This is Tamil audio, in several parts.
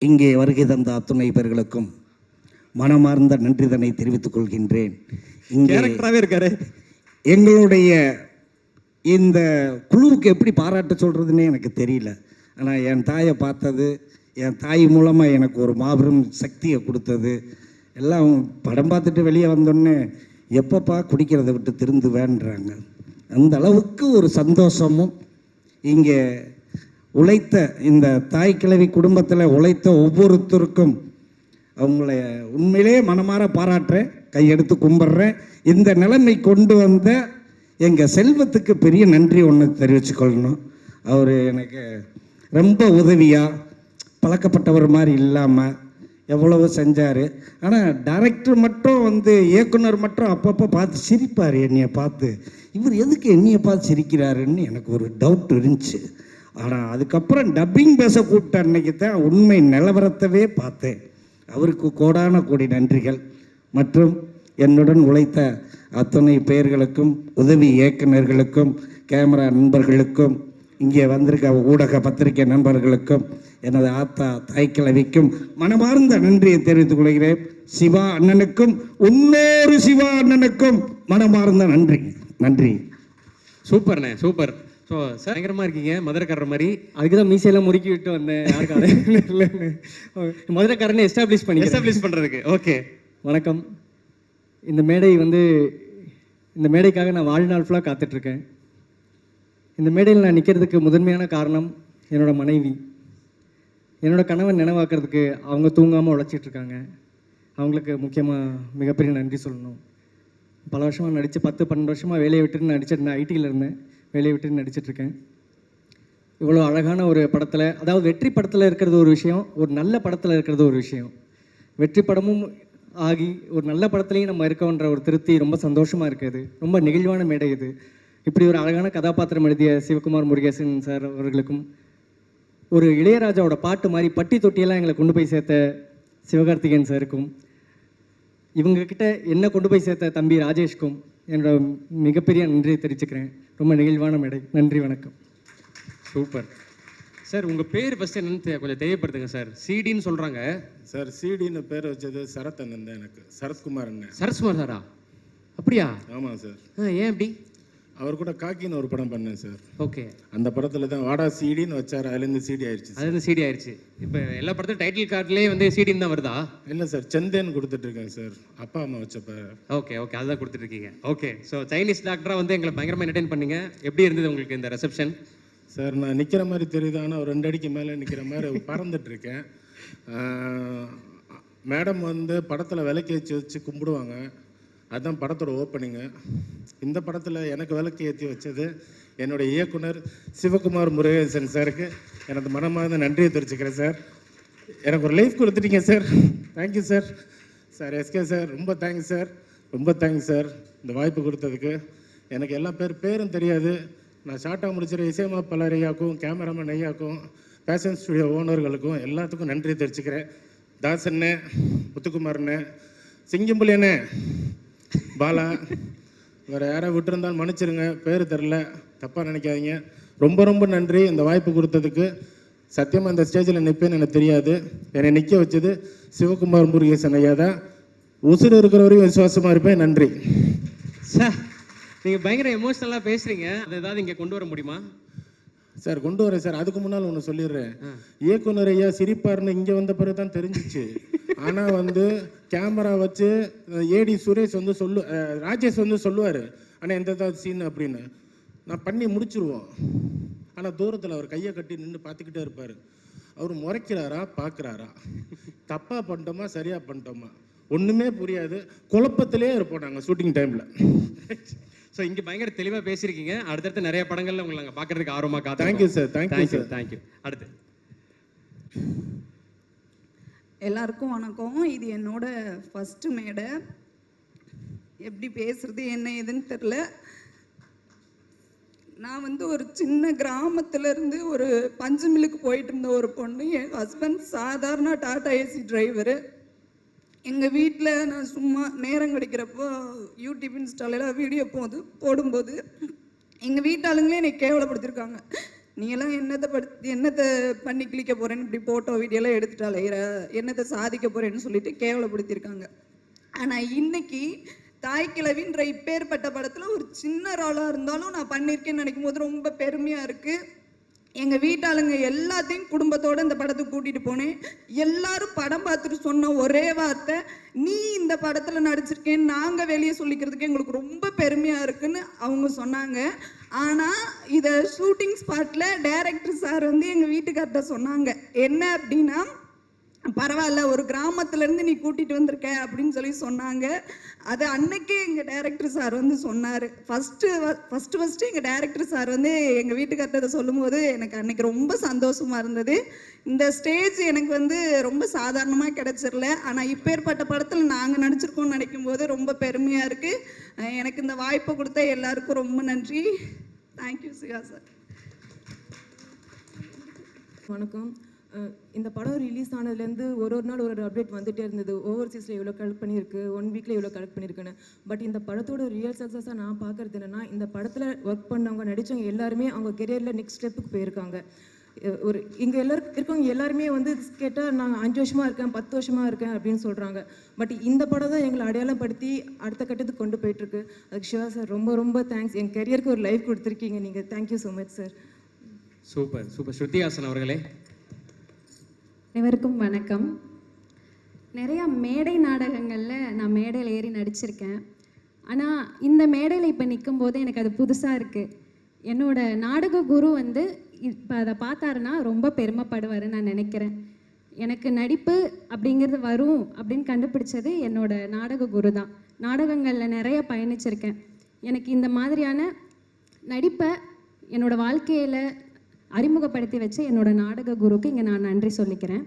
இங்கே வருகை தந்த அத்துணை பேர்களுக்கும் மனமார்ந்த நன்றிதனை தெரிவித்துக் கொள்கின்றேன். இங்கே இருக்காரு. எங்களுடைய இந்த குழுவுக்கு எப்படி பாராட்ட சொல்கிறதுன்னே எனக்கு தெரியல. ஆனால் என் தாயை பார்த்தது, என் தாய் மூலமாக எனக்கு ஒரு மாபெரும் சக்தியை கொடுத்தது. எல்லாம் படம் பார்த்துட்டு வெளியே வந்தோடனே எப்பப்பா குடிக்கிறத விட்டு திருந்து வேண்டுறாங்க. அந்த அளவுக்கு ஒரு சந்தோஷமும் இங்கே உழைத்த இந்த தாய் கிழவி குடும்பத்தில் உழைத்த ஒவ்வொருத்தருக்கும் அவங்கள உண்மையிலே மனமாற பாராட்டுறேன், கையெடுத்து கும்பிட்றேன். இந்த நிலைமை கொண்டு வந்த எங்கள் செல்வத்துக்கு பெரிய நன்றி ஒன்று தெரிவிச்சுக்கொள்ளணும். அவர் எனக்கு ரொம்ப உதவியாக, பழக்கப்பட்டவர் மாதிரி இல்லாமல் எவ்வளவு செஞ்சார். ஆனால் டைரக்டர் மட்டும் இயக்குனர் மட்டும் அப்பப்போ பார்த்து சிரிப்பார். என்னையை பார்த்து இவர் எதுக்கு என்னையை பார்த்து சிரிக்கிறாருன்னு எனக்கு ஒரு டவுட் இருந்துச்சு. ஆனால் அதுக்கப்புறம் டப்பிங் பேச கூப்பிட்ட அன்னைக்கு தான் உண்மை நிலவரத்தவே பார்த்தேன். அவருக்கு கோடான கோடி நன்றிகள். மற்றும் என்னுடன் உழைத்த அத்தனை பேர்களுக்கும், உதவி இயக்குநர்களுக்கும், கேமரா நண்பர்களுக்கும், இங்கே வந்திருக்க ஊடக பத்திரிகை நண்பர்களுக்கும், எனது ஆத்தா தாய்க்கிழவிக்கும் மனமார்ந்த நன்றியை தெரிவித்துக் கொள்கிறேன். சிவா அண்ணனுக்கும் இன்னொரு சிவா அண்ணனுக்கும் மனமார்ந்த நன்றி. நன்றி. சூப்பர்ண்ணே, சூப்பர். ஸோ பயங்கரமாக இருக்கீங்க, மதுரைக்காரர் மாதிரி. அதுக்கு தான் மீசையெல்லாம் முறுக்கி விட்டு வந்தேன். யாருக்கான இல்லைன்னு மதுரைக்காரனே எஸ்டாப்ளிஷ் பண்ணுறதுக்கு. ஓகே, வணக்கம். இந்த மேடைக்காக நான் வாழ்நாள் ஃபுல்லாக காத்துட்ருக்கேன். இந்த மேடையில் நான் நிற்கிறதுக்கு முதன்மையான காரணம் என்னோடய மனைவி. என்னோடய கணவன் நினைவாக்கிறதுக்கு அவங்க தூங்காமல் உழைச்சிட்ருக்காங்க. அவங்களுக்கு முக்கியமாக மிகப்பெரிய நன்றி சொல்லணும். பல வருஷமாக நடித்து 10-12 வருஷமாக வேலையை விட்டுட்டு நான் ஐடியில் இருந்தேன். வேலையை விட்டு நடிச்சிட்ருக்கேன். இவ்வளோ அழகான ஒரு படத்தில், அதாவது வெற்றி படத்தில் இருக்கிறது ஒரு விஷயம், ஒரு நல்ல படத்தில் இருக்கிறது ஒரு விஷயம். வெற்றி படமும் ஆகி ஒரு நல்ல படத்துலையும் நம்ம இருக்கோன்ற ஒரு திருப்தி ரொம்ப சந்தோஷமாக இருக்குது. ரொம்ப நெகிழ்வான மேடை இது. இப்படி ஒரு அழகான கதாபாத்திரம் எழுதிய சிவகுமார் முருகேசன் சார் அவர்களுக்கும், ஒரு இளையராஜாவோட பாட்டு மாதிரி பட்டி தொட்டியெல்லாம் எங்களை கொண்டு போய் சேர்த்த சிவகார்த்திகேயன் சாருக்கும், இவங்கக்கிட்ட என்ன கொண்டு போய் சேர்த்த தம்பி ராஜேஷ்க்கும் என்னோட மிகப்பெரிய நன்றியை தெரிவிச்சுக்கிறேன். ரொம்ப நெகிழ்வான மேடை. நன்றி, வணக்கம். Super sir. உங்கள் பேர் ஃபஸ்ட்டு என்னன்னு கொஞ்சம் தெரியப்படுத்துங்க சார். சிடின்னு சொல்கிறாங்க சார். சிடின்னு பேர் வச்சது சரத் அண்ணன் தான். எனக்கு சரத்குமார் அண்ணன். சரத்குமார் சாரா? அப்படியா? ஆமாம் சார். ஏன் அப்படி? அவர் கூட காக்கின்னு ஒரு படம் பண்ணேன் சார். ஓகே. அந்த படத்தில் தான் வாடா சிடின்னு வச்சார். அதுலேருந்து சிடி ஆயிடுச்சு. அதுலேருந்து சிடி ஆயிடுச்சு. இப்போ எல்லா படத்துலையும் டைட்டில் கார்ட்லேயே சிடின்னு தான் வருதா? இல்லை சார், செந்தேன்னு கொடுத்துட்ருக்கேன் சார். அப்பா அம்மா வச்சப்ப. ஓகே, அதுதான் கொடுத்துட்ருக்கீங்க. ஓகே. ஸோ சைனீஸ் டாக்டராக எங்களை பயங்கரமாக என்டர்டெயின் பண்ணீங்க. எப்படி இருந்தது உங்களுக்கு இந்த ரிசப்ஷன்? சார், நான் நிற்கிற மாதிரி தெரியுது. ஆனால் ஒரு 2 அடிக்கு மேலே நிற்கிற மாதிரி பறந்துட்டுருக்கேன். மேடம் படத்தில் விளக்கு வச்சு கும்பிடுவாங்க. அதுதான் படத்தோட ஓப்பனிங்கு. இந்த படத்தில் எனக்கு விளக்கு ஏற்றி வச்சது என்னுடைய இயக்குனர் சிவகுமார் முருகேசன் சாருக்கு எனது மனமார்ந்த நன்றியை தெரிவிச்சுக்கிறேன் சார். எனக்கு ஒரு லைஃப் கொடுத்துட்டீங்க sir. Thank you sir. Sir SK sir, ரொம்ப தேங்க்ஸ் சார். ரொம்ப தேங்க்ஸ் சார் இந்த வாய்ப்பு கொடுத்ததுக்கு. எனக்கு எல்லா பேரும் தெரியாது. நான் ஷார்ட்டாக முடிச்சிட இசையமைப்பாளர் ஐயாக்கும், கேமராமேன் ஐயாக்கும், ஃபேஷன் ஸ்டுடியோ ஓனர்களுக்கும் எல்லாத்துக்கும் நன்றி தெரிவிச்சுக்கிறேன். தாசண்ணே, முத்துக்குமார்ண்ணே, சிங்கம்புலி அண்ணே, பாலா, வேறு யாராவது விட்டுருந்தாலும் மன்னிச்சிருங்க, பேர் தெரில, தப்பாக நினைக்காதீங்க. ரொம்ப ரொம்ப நன்றி இந்த வாய்ப்பு கொடுத்ததுக்கு. சத்தியமாக இந்த ஸ்டேஜில் நிற்பேன்னு எனக்கு தெரியாது. என்னை நிற்க வச்சது சிவகுமார் முருகேசன் ஐயா தான். உசுறு இருக்கிற வரையும் விசுவாசமாக இருப்பேன். நன்றி சார். நீங்கள் பயங்கர எமோஷ்னலாக பேசுகிறீங்க. அதை ஏதாவது இங்கே கொண்டு வர முடியுமா சார்? கொண்டு வரேன் சார். அதுக்கு முன்னால் ஒன்று சொல்லிடுறேன். இயக்குனர் ஐயா சிரிப்பார்னு இங்கே வந்த பிறகு தான் தெரிஞ்சிச்சு. ஆனால் கேமரா வச்சு ஏடி சுரேஷ் ராஜேஷ் சொல்லுவார், ஆனால் எந்த சீன் அப்படின்னு நான் பண்ணி முடிச்சிருவோம். ஆனால் தூரத்தில் அவர் கையை கட்டி நின்று பார்த்துக்கிட்டே இருப்பார். அவர் முறைக்கிறாரா பார்க்குறாரா, தப்பாக பண்ணிட்டோமா சரியாக பண்ணிட்டோமா ஒன்றுமே புரியாது. குழப்பத்திலே இருப்போம் நாங்கள் ஷூட்டிங் டைமில். ஸோ இங்கே பயங்கர தெளிவாக பேசியிருக்கீங்க. அடுத்தடுத்து நிறைய படங்கள்ல உங்களை நாங்கள் பார்க்கறதுக்கு ஆர்வமாக காத்து. Thank you sir. Thank you sir. Thank you. அடுத்து எல்லாருக்கும் வணக்கம். இது என்னோட ஃபஸ்ட்டு மேடை. எப்படி பேசுறது என்ன ஏதுன்னு தெரில. நான் ஒரு சின்ன கிராமத்துலேருந்து ஒரு பஞ்சு மில்லுக்கு போயிட்டு இருந்த ஒரு பொண்ணு. என் ஹஸ்பண்ட் சாதாரண டாடா ஏசி டிரைவரு. எங்கள் வீட்டில் நான் சும்மா நேரம் கிடைக்கிறப்போ யூடியூப் இன்ஸ்டாலெல்லாம் வீடியோ போடும்போது எங்கள் வீட்டாளுங்களே என்னை கேவலப்படுத்தியிருக்காங்க. நீ எல்லாம் என்னத்தை பண்ணி கிளிக்க போறேன்னு இப்படி போட்டோ வீடியோலாம் எடுத்துட்டு அலையிற, என்னத்தை சாதிக்க போறேன்னு சொல்லிட்டு கேவலப்படுத்தியிருக்காங்க. ஆனா இன்னைக்கு தாய் கிழவின்ற இப்பேற்பட்ட படத்துல ஒரு சின்ன ரோலா இருந்தாலும் நான் பண்ணியிருக்கேன்னு நினைக்கும் போது ரொம்ப பெருமையா இருக்கு. எங்க வீட்டாளுங்க எல்லாத்தையும் குடும்பத்தோட இந்த படத்துக்கு கூட்டிட்டு போனேன். எல்லாரும் படம் பார்த்துட்டு சொன்ன ஒரே வார்த்தை, நீ இந்த படத்துல நடிச்சிருக்கேன்னு நாங்க வெளியே சொல்லிக்கிறதுக்கு எங்களுக்கு ரொம்ப பெருமையா இருக்குன்னு அவங்க சொன்னாங்க. ஆனா இத ஷூட்டிங் ஸ்பாட்ல டைரக்டர் சார் வந்து எங்க வீட்டுக்கார்ட்ட சொன்னாங்க, என்ன அப்படின்னா, பரவாயில்ல ஒரு கிராமத்துல இருந்து நீ கூட்டிட்டு வந்திருக்க அப்படின்னு சொல்லி சொன்னாங்க. அது அன்னைக்கே எங்க டைரக்டர் சார் வந்து சொன்னாரு. ஃபர்ஸ்ட் எங்க டைரக்டர் சார் வந்து எங்க வீட்டுக்கார்ட்ட சொல்லும் போது எனக்கு அன்னைக்கு ரொம்ப சந்தோஷமா இருந்தது. இந்த ஸ்டேஜ் எனக்கு வந்து ரொம்ப சாதாரணமா கிடைச்சிடல. ஆனா இப்பேற்பட்ட படத்துல நாங்க நடிச்சிருக்கோம்னு நினைக்கும் போது ரொம்ப பெருமையா இருக்கு. எனக்கு இந்த வாய்ப்பை கொடுத்த எல்லாருக்கும் ரொம்ப நன்றி. Thank you Siva sir. வணக்கம். இந்த படம் ரிலீஸ் ஆனதுலேருந்து ஒரு நாள் ஒரு அப்டேட் வந்துகிட்டே இருந்தது. ஓவர்சீஸில் இவ்வளோ கலெக்ட் பண்ணியிருக்கு, 1 வீக்கில் இவ்வளோ கலெக்ட் பண்ணியிருக்குன்னு. பட் இந்த படத்தோட ரியல் சக்ஸஸாக நான் பார்க்குறது என்னென்னா, இந்த படத்தில் ஒர்க் பண்ணவங்க நடித்தவங்க எல்லாருமே அவங்க கெரியரில் நெக்ஸ்ட் ஸ்டெப்புக்கு போயிருக்காங்க. இங்கே இருக்கவங்க எல்லாருமே வந்து கேட்டால் நாங்கள் 5 வருஷமாக இருக்கேன், 10 வருஷமாக இருக்கேன் அப்படின்னு சொல்கிறாங்க. பட் இந்த படம் தான் எங்களை அடையாளப்படுத்தி அடுத்த கட்டத்துக்கு கொண்டு போயிட்டுருக்கு. அதுக்கு சிவா சார் ரொம்ப ரொம்ப தேங்க்ஸ். என் கெரியருக்கு ஒரு லைஃப் கொடுத்துருக்கீங்க நீங்கள். Thank you so much sir. Super super. Shruti Haasan அவர்களே. அனைவருக்கும் வணக்கம். நிறையா மேடை நாடகங்களில் நான் மேடையில் ஏறி நடிச்சிருக்கேன். ஆனால் இந்த மேடையில் இப்போ நிற்கும்போது எனக்கு அது புதுசாக இருக்குது. என்னோட நாடக குரு வந்து இப்போ அதை பார்த்தாருன்னா ரொம்ப பெருமைப்படுவார் நான் நினைக்கிறேன். எனக்கு நடிப்பு அப்படிங்கிறது வரும் அப்படின்னு கண்டுபிடிச்சது என்னோட நாடக குரு தான். நாடகங்களில் நிறைய பயணிச்சிருக்கேன். எனக்கு இந்த மாதிரியான நடிப்பை என்னோட வாழ்க்கையில் அறிமுகப்படுத்தி வச்ச என்னோட நாடக குருக்கு இங்கே நான் நன்றி சொல்லிக்கிறேன்.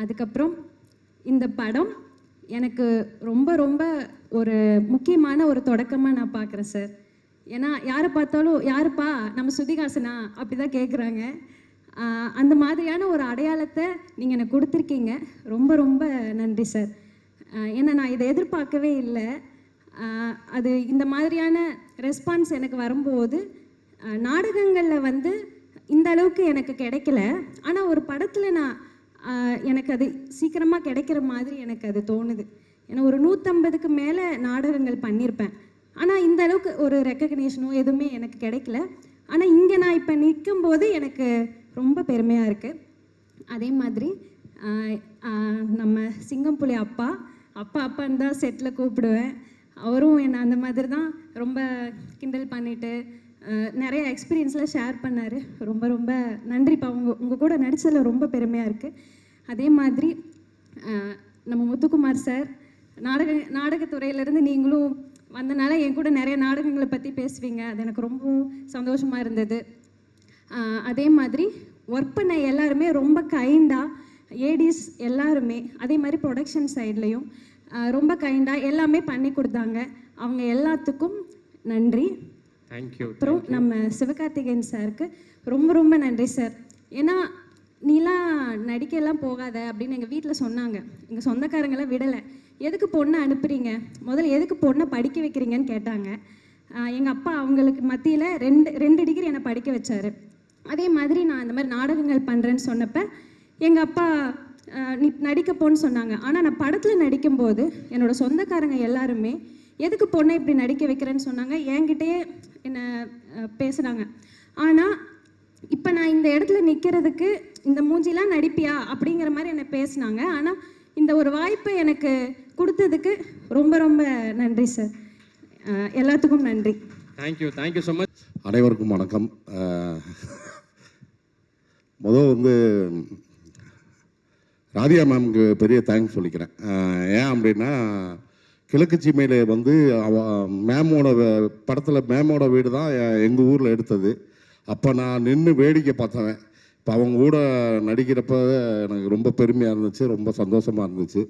அதுக்கப்புறம் இந்த படம் எனக்கு ரொம்ப ரொம்ப ஒரு முக்கியமான ஒரு தொடக்கமாக நான் பார்க்குறேன் சார். ஏன்னா யாரை பார்த்தாலும் யாருப்பா நம்ம ஸ்ருதிஹாசனா அப்படி தான் கேட்குறாங்க. அந்த மாதிரியான ஒரு அடையாளத்தை நீங்கள் எனக்கு கொடுத்துருக்கீங்க. ரொம்ப ரொம்ப நன்றி சார். ஏன்னா நான் இதை எதிர்பார்க்கவே இல்லை. அது இந்த மாதிரியான ரெஸ்பான்ஸ் எனக்கு வரும்போது நாடகங்களில் வந்து இந்த அளவுக்கு எனக்கு கிடைக்கல. ஆனால் ஒரு படத்தில் நான் எனக்கு அது சீக்கிரமாக கிடைக்கிற மாதிரி எனக்கு அது தோணுது. ஏன்னா ஒரு 150க்கு மேலே நாடகங்கள் பண்ணியிருப்பேன். ஆனால் இந்த அளவுக்கு ஒரு ரெக்கக்னேஷனோ எதுவுமே எனக்கு கிடைக்கல. ஆனால் இங்கே நான் இப்போ நிற்கும்போது எனக்கு ரொம்ப பெருமையாக இருக்குது. அதே மாதிரி நம்ம சிங்கம்புலி அப்பான்னு தான் செட்டில் கூப்பிடுவேன். அவரும் என்னை அந்த மாதிரி தான் ரொம்ப கிண்டல் பண்ணிவிட்டு நிறைய எக்ஸ்பீரியன்ஸ்லாம் ஷேர் பண்ணார். ரொம்ப ரொம்ப நன்றிப்பா. உங்கள் கூட நடித்ததில் ரொம்ப பெருமையாக இருக்குது. அதே மாதிரி நம்ம முத்துக்குமார் சார் நாடகத்துறையிலேருந்து நீங்களும் வந்தனால என் கூட நிறைய நாடகங்களை பற்றி பேசுவீங்க. அது எனக்கு ரொம்ப சந்தோஷமாக இருந்தது. அதே மாதிரி ஒர்க் பண்ண எல்லாருமே ரொம்ப கைண்டாக, ஏடிஸ் எல்லாருமே அதே மாதிரி ப்ரொடக்ஷன் சைட்லேயும் ரொம்ப கைண்டாக எல்லாமே பண்ணி கொடுத்தாங்க. அவங்க எல்லாத்துக்கும் நன்றி. தேங்க்யூ. அப்புறம் நம்ம சிவகார்த்திகேயன் சாருக்கு ரொம்ப ரொம்ப நன்றி சார். ஏன்னா நீலாம் நடிக்கலாம் போகாத அப்படின்னு எங்கள் வீட்டில் சொன்னாங்க. எங்கள் சொந்தக்காரங்களாம் விடலை. எதுக்கு பொண்ணை அனுப்புறீங்க, முதல்ல எதுக்கு பொண்ணை படிக்க வைக்கிறீங்கன்னு கேட்டாங்க. எங்கள் அப்பா அவங்களுக்கு மத்தியில் ரெண்டு டிகிரி என்னை படிக்க வச்சார். அதே மாதிரி நான் இந்த மாதிரி நாடகங்கள் பண்ணுறேன்னு சொன்னப்போ எங்கள் அப்பா நீ நடிக்க போன்னு சொன்னாங்க. ஆனால் நான் படத்தில் நடிக்கும்போது என்னோடய சொந்தக்காரங்க எல்லாருமே எதுக்கு பொண்ணை இப்படி நடிக்க வைக்கிறேன்னு சொன்னாங்க. என்கிட்டயே என்னை பேசுகிறாங்க. ஆனால் இப்போ நான் இந்த இடத்துல நிற்கிறதுக்கு இந்த மூஞ்சிலாம் நடிப்பியா அப்படிங்கிற மாதிரி என்னை பேசினாங்க. ஆனால் இந்த ஒரு வாய்ப்பை எனக்கு கொடுத்ததுக்கு ரொம்ப ரொம்ப நன்றி சார். எல்லாத்துக்கும் நன்றி. Thank you so much. அனைவருக்கும் வணக்கம். முதல் வந்து ராதியா மேம்க்கு பெரிய தேங்க்ஸ் சொல்லிக்கிறேன். ஏன் அப்படின்னா கிழக்கு சீமையில் வந்து மேமோட படத்தில் மேமோட வீடு தான் எங்கள் ஊரில் எடுத்தது. அப்போ நான் நின்று வேடிக்கை பார்த்தவன். இப்போ அவங்க கூட நடிக்கிறப்ப எனக்கு ரொம்ப பெருமையாக இருந்துச்சு, ரொம்ப சந்தோஷமாக இருந்துச்சு.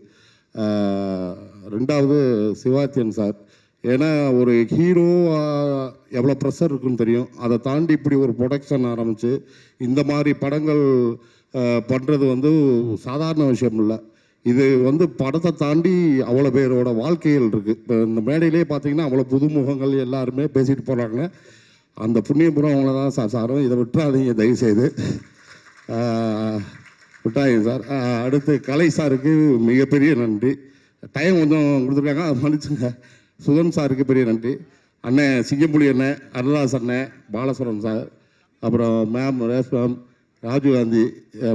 ரெண்டாவது சிவாத்தியன் சார். ஏன்னா ஒரு ஹீரோ எவ்வளோ ப்ரெஷர் இருக்குன்னு தெரியும். அதை தாண்டி இப்படி ஒரு ப்ரொடக்ஷன் ஆரம்பித்து இந்த மாதிரி படங்கள் பண்ணுறது வந்து சாதாரண விஷயம் இல்லை. இது வந்து படத்தை தாண்டி அவ்வளோ பேரோட வாழ்க்கைகள் இருக்குது. இப்போ இந்த மேடையிலே பார்த்தீங்கன்னா அவ்வளோ புதுமுகங்கள் எல்லாருமே பேசிட்டு போகிறாங்க. அந்த புண்ணியபுரம் அவங்கள தான் சார் சாரும். இதை விட்டுறாதீங்க தயவுசெய்து, விட்டாங்க சார். அடுத்து கலை சாருக்கு மிகப்பெரிய நன்றி. டைம் கொஞ்சம் கொடுத்துருக்காங்க, அதை மன்னிச்சுங்க. சுதன் சாருக்கு பெரிய நன்றி. அண்ணன் சிங்கம்புலி அண்ணன், அருளாஸ் அண்ணன், பாலசுரன் சார், அப்புறம் ma'am race ma'am, Rajiv Gandhi,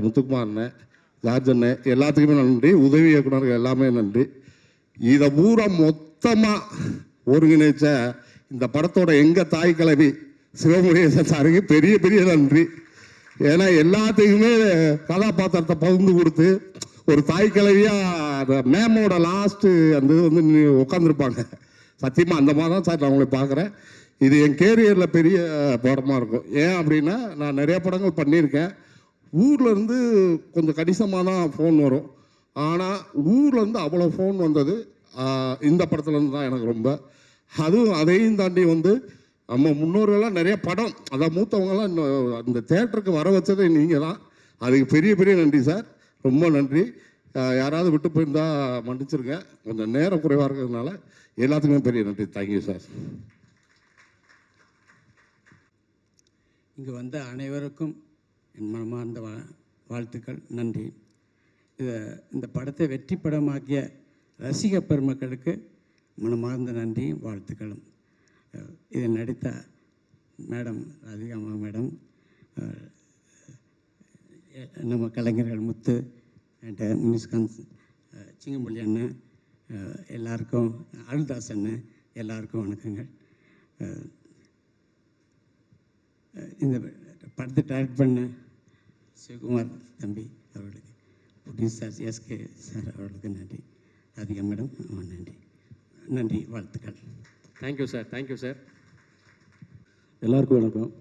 Muthukumar அண்ணன், ஜார்ஜ் அண்ணன், எல்லாத்துக்குமே நன்றி. உதவி இயக்குனர்கள் எல்லாமே நன்றி. இதை பூரா மொத்தமாக ஒருங்கிணைச்ச இந்த படத்தோட எங்கள் தாய் கிழவி சிவமுருகேசன் சாருக்கு பெரிய பெரிய நன்றி. ஏன்னா எல்லாத்துக்குமே கதாபாத்திரத்தை பகிர்ந்து கொடுத்து ஒரு தாய் கிழவியாக மேமோட லாஸ்ட்டு அந்த இது வந்து உட்காந்துருப்பாங்க. சத்தியமாக அந்த மாதிரி தான் சார் நான் உங்களை பார்க்குறேன். இது என் கேரியரில் பெரிய படமாக இருக்கும். ஏன் அப்படின்னா நான் நிறைய படங்கள் பண்ணியிருக்கேன். ஊரில் இருந்து கொஞ்சம் கணிசமாக தான் ஃபோன் வரும். ஆனால் ஊர்லேருந்து அவ்வளோ ஃபோன் வந்தது இந்த படத்துலேருந்து தான் எனக்கு ரொம்ப. அதுவும் அதையும் தாண்டி வந்து நம்ம முன்னோர்கள்லாம் நிறைய படம், அதான் மூத்தவங்கலாம் இந்த தேட்டருக்கு வர வச்சதே நீங்கள் தான். அதுக்கு பெரிய பெரிய நன்றி சார், ரொம்ப நன்றி. யாராவது விட்டு போயிருந்தா மன்னிச்சிருங்க, கொஞ்சம் நேரம் குறைவாக இருக்கிறதுனால. எல்லாத்துக்குமே பெரிய நன்றி. Thank you sir. இங்கு வந்த அனைவருக்கும் என் மனமார்ந்த வாழ்த்துக்கள், நன்றி. இந்த படத்தை வெற்றி படமாக்கிய ரசிக பெருமக்களுக்கு மனமார்ந்த நன்றியும் வாழ்த்துக்களும். இதில் நடித்த மேடம் ராதிகாமா மேடம், நம்ம கலைஞர்கள் முத்து அண்ட் முனிஸ்காந்த், சிங்கம்பள்ளி அண்ணன், எல்லாருக்கும், அருள்தாஸ் அண்ணன், எல்லாருக்கும் வணக்கங்கள். இந்த படத்தை டைரக்ட் பண்ண சிவகுமார் தம்பி அவர்களுக்கு, ப்ரொடியூசர் எஸ்கே சார் அவர்களுக்கு நன்றி. ராதிகா மேடம் நன்றி, நன்றி, வாழ்த்துக்கள். Thank you sir, thank you sir. எல்லாருக்கும் வணக்கம்.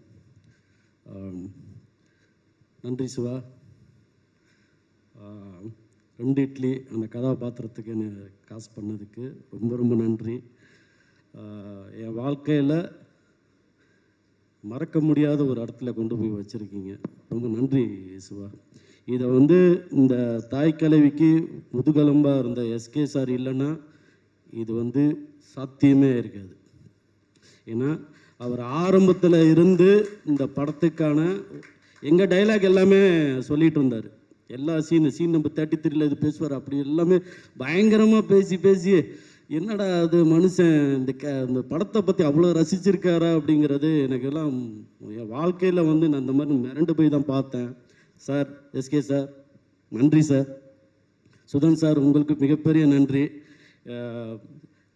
நன்றி சிவா. 2 இட்லி அந்த கதாபாத்திரத்துக்கு என்ன காசு பண்ணதுக்கு ரொம்ப ரொம்ப நன்றி. என் வாழ்க்கையில் மறக்க முடியாத ஒரு இடத்துல கொண்டு போய் வச்சுருக்கீங்க, ரொம்ப நன்றி சிவா. இதை வந்து இந்த தாய் கிழவிக்கு முதுகெலும்பாக இருந்த எஸ்கே சார் இல்லைன்னா இது வந்து சாத்தியமே இருக்காது. ஏன்னா அவர் ஆரம்பத்தில் இருந்து இந்த படத்துக்கான எங்கள் டைலாக் எல்லாமே சொல்லிகிட்டு இருந்தார். எல்லா சீன் நம்பர் 33 இது பேசுவார். அப்படி எல்லாமே பயங்கரமாக பேசி என்னடா அது மனுஷன் இந்த படத்தை பற்றி அவ்வளோ ரசிச்சிருக்காரா அப்படிங்கிறது எனக்கெல்லாம் என் வாழ்க்கையில் வந்து நான் இந்த மாதிரி மிரண்டு போய் தான் பார்த்தேன். சார், எஸ்கே சார் நன்றி சார். சுதன் சார் உங்களுக்கு மிகப்பெரிய நன்றி.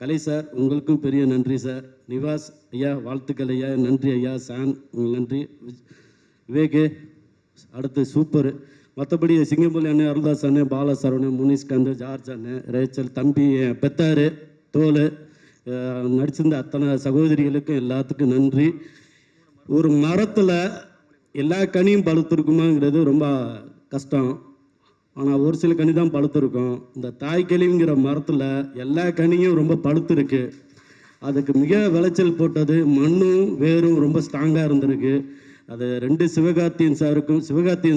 கலை சார் உங்களுக்கும் பெரிய நன்றி சார். நிவாஸ் ஐயா வாழ்த்துக்கள் ஐயா, நன்றி ஐயா. சான் நன்றி. விவேக்கு அடுத்து சூப்பர். மற்றபடி சிங்கம்பள்ளி அண்ணன், அருள்தாஸ் அண்ணன், பாலசரவணன், முனிஸ்காந்த், ஜார்ஜ் அண்ணன், ரேச்சல் தம்பி, பெத்தாரு, தோல், நடிச்சிருந்த அத்தனை சகோதரிகளுக்கும் எல்லாத்துக்கும் நன்றி. ஒரு மரத்தில் எல்லா கனியும் பழுத்திருக்குமாங்கிறது ரொம்ப கஷ்டம். ஆனால் ஒரு சில கனி தான் பழுத்திருக்கும். இந்த தாய் கிழவிங்கிற மரத்தில் எல்லா கனியும் ரொம்ப பழுத்திருக்கு. அதுக்கு மிக விளைச்சல் போட்டது மண்ணும் வேரும் ரொம்ப ஸ்ட்ராங்காக இருந்திருக்கு. அது 2 சிவகார்த்தியன்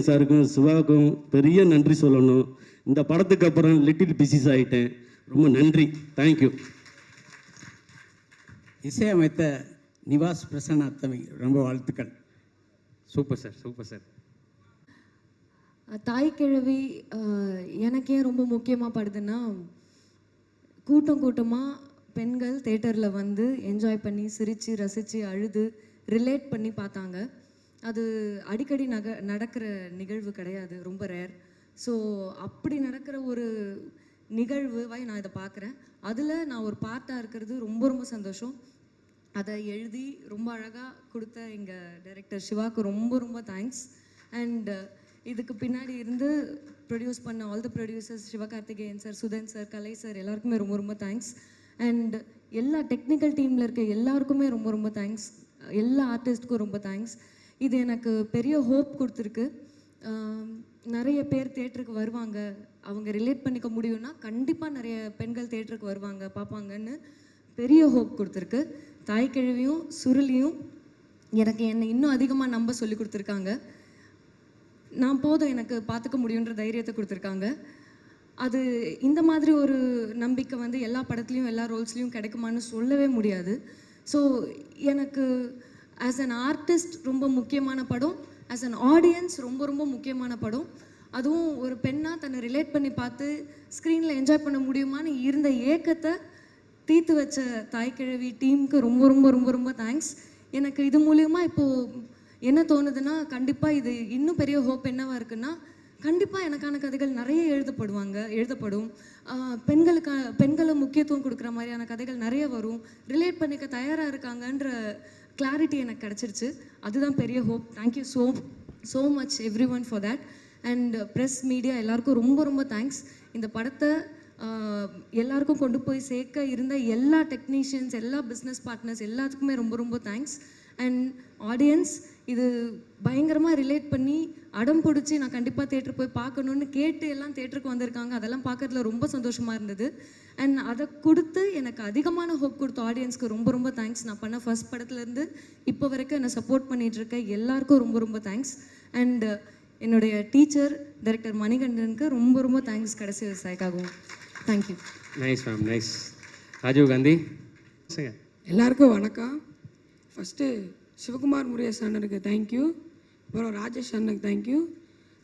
சாருக்கும் சிவாவுக்கும் பெரிய நன்றி சொல்லணும். இந்த படத்துக்கு அப்புறம் லிட்டில் பிசிஸ் ஆகிட்டேன். ரொம்ப நன்றி, தேங்க்யூ. இசையமைத்த நிவாஸ் பிரசன்னா தம்பி ரொம்ப வாழ்த்துக்கள். Super sir, super sir. தாய் கிழவி எனக்கு ஏன் ரொம்ப முக்கியமாக படுதுன்னா, கூட்டமாக பெண்கள் தேட்டரில் வந்து என்ஜாய் பண்ணி சிரித்து ரசித்து அழுது ரிலேட் பண்ணி பார்த்தாங்க. அது அடிக்கடி நடக்கிற நிகழ்வு கிடையாது, ரொம்ப ரேர். ஸோ அப்படி நடக்கிற ஒரு நிகழ்வாய் நான் இதை பார்க்குறேன். அதில் நான் ஒரு பார்ட்டாக இருக்கிறது ரொம்ப ரொம்ப சந்தோஷம். அதை எழுதி ரொம்ப அழகாக கொடுத்த எங்கள் டைரக்டர் சிவாவுக்கு ரொம்ப ரொம்ப தேங்க்ஸ். அண்ட் இதுக்கு பின்னாடி இருந்து ப்ரொடியூஸ் பண்ண all the producers, Sivakarthikeyan sir, Sudhan sir, Kalai sir, எல்லாருக்குமே ரொம்ப ரொம்ப தேங்க்ஸ். அண்ட் எல்லா டெக்னிக்கல் டீமில் இருக்க எல்லாருக்குமே ரொம்ப ரொம்ப தேங்க்ஸ். எல்லா ஆர்டிஸ்ட்டுக்கும் ரொம்ப தேங்க்ஸ். இது எனக்கு பெரிய ஹோப் கொடுத்துருக்கு. நிறைய பேர் தேட்டருக்கு வருவாங்க, அவங்க ரிலேட் பண்ணிக்க முடியும்னா கண்டிப்பாக நிறைய பெண்கள் தேட்டருக்கு வருவாங்க, பார்ப்பாங்கன்னு பெரிய ஹோப் கொடுத்துருக்கு. தாய்க்கிழவியும் சுருளியும் எனக்கு என்னை இன்னும் அதிகமாக நம்ப சொல்லி கொடுத்துருக்காங்க. நான் போதும் எனக்கு பார்த்துக்க முடியுன்ற தைரியத்தை கொடுத்துருக்காங்க. அது இந்த மாதிரி ஒரு நம்பிக்கை வந்து எல்லா படத்துலையும் எல்லா ரோல்ஸ்லையும் கிடைக்குமான்னு சொல்லவே முடியாது. ஸோ எனக்கு ஆஸ் அன் ஆர்டிஸ்ட் ரொம்ப முக்கியமான படம், ஆஸ் அன் ஆடியன்ஸ் ரொம்ப ரொம்ப முக்கியமான படம். அதுவும் ஒரு பெண்ணாக தன்னை ரிலேட் பண்ணி பார்த்து ஸ்க்ரீனில் என்ஜாய் பண்ண முடியுமான்னு இருந்த ஏக்கத்தை தீர்த்து வச்ச தாய்க்கிழவி டீமுக்கு ரொம்ப ரொம்ப ரொம்ப ரொம்ப தேங்க்ஸ். எனக்கு இது மூலயமா இப்போது என்ன தோணுதுன்னா, கண்டிப்பாக இது இன்னும் பெரிய ஹோப் என்னவாக இருக்குன்னா, கண்டிப்பாக எனக்கான கதைகள் நிறைய எழுதப்படும். பெண்களை முக்கியத்துவம் கொடுக்குற மாதிரியான கதைகள் நிறைய வரும். ரிலேட் பண்ணிக்க தயாராக இருக்காங்கன்ற கிளாரிட்டி எனக்கு கிடச்சிருச்சு. அதுதான் பெரிய hope. Thank you so much every one for that. And press media எல்லாருக்கும் ரொம்ப ரொம்ப தேங்க்ஸ். இந்த படத்தை எல்லாருக்கும் கொண்டு போய் சேர்க்க இருந்த எல்லா டெக்னீஷியன்ஸ், எல்லா பிஸ்னஸ் பார்ட்னர்ஸ் எல்லாத்துக்குமே ரொம்ப ரொம்ப தேங்க்ஸ். அண்ட் ஆடியன்ஸ் இது பயங்கரமாக ரிலேட் பண்ணி அடம் பிடிச்சி நான் கண்டிப்பாக தேட்டர் போய் பார்க்கணுன்னு கேட்டு எல்லாம் தேட்டருக்கு வந்திருக்காங்க. அதெல்லாம் பார்க்கறதுல ரொம்ப சந்தோஷமாக இருந்தது. அண்ட் அதை கொடுத்து எனக்கு அதிகமான ஹோப் கொடுத்த ஆடியன்ஸ்க்கு ரொம்ப ரொம்ப தேங்க்ஸ். நான் பண்ண ஃபர்ஸ்ட் படத்துலேருந்து இப்போ வரைக்கும் என்னை சப்போர்ட் பண்ணிகிட்டு இருக்க எல்லாருக்கும் ரொம்ப ரொம்ப தேங்க்ஸ். அண்ட் என்னுடைய டீச்சர் டைரக்டர் மணிகண்டனுக்கு ரொம்ப ரொம்ப தேங்க்ஸ் கடைசி விவசாயிக்காகவும். Thank you. Nice ma'am, nice. Rajiv Gandhi. எல்லாருக்கும் வணக்கம். ஃபஸ்ட்டு சிவகுமார் முருகேசன் அண்ணனுக்கு தேங்க்யூ, அப்புறம் ராஜேஷ் அண்ணனுக்கு தேங்க்யூ,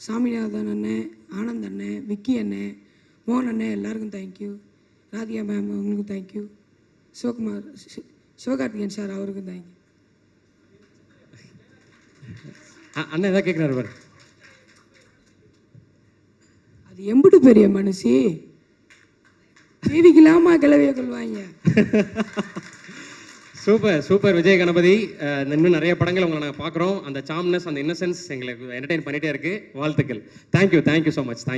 சாமிநாதன் அண்ணன், ஆனந்த் அண்ணன், விக்கி அண்ணன், மோகன் அண்ணன் எல்லாருக்கும் தேங்க்யூ, ராதிகா மேம் அவங்களுக்கும் தேங்க்யூ, சிவகார்த்திகேயன் சார் அவருக்கும் தேங்க்யூ. அண்ணன் எதாவது கேட்குறாரு பாரு. அது எம்பிட்டு பெரிய மனுஷி, டிவிக்கலாமா கிளவிய கொள்வாங்க. Super super Vijay Ganapathy. இன்னும் நிறைய படங்கள் உங்களை நாங்கள் பார்க்குறோம். அந்த சாம்னஸ், அந்த இன்னசென்ஸ் எங்களுக்கு என்டர்டெயின் பண்ணிகிட்டே இருக்குது. வாழ்த்துக்கள். Thank you so much. தேங்க்யூ.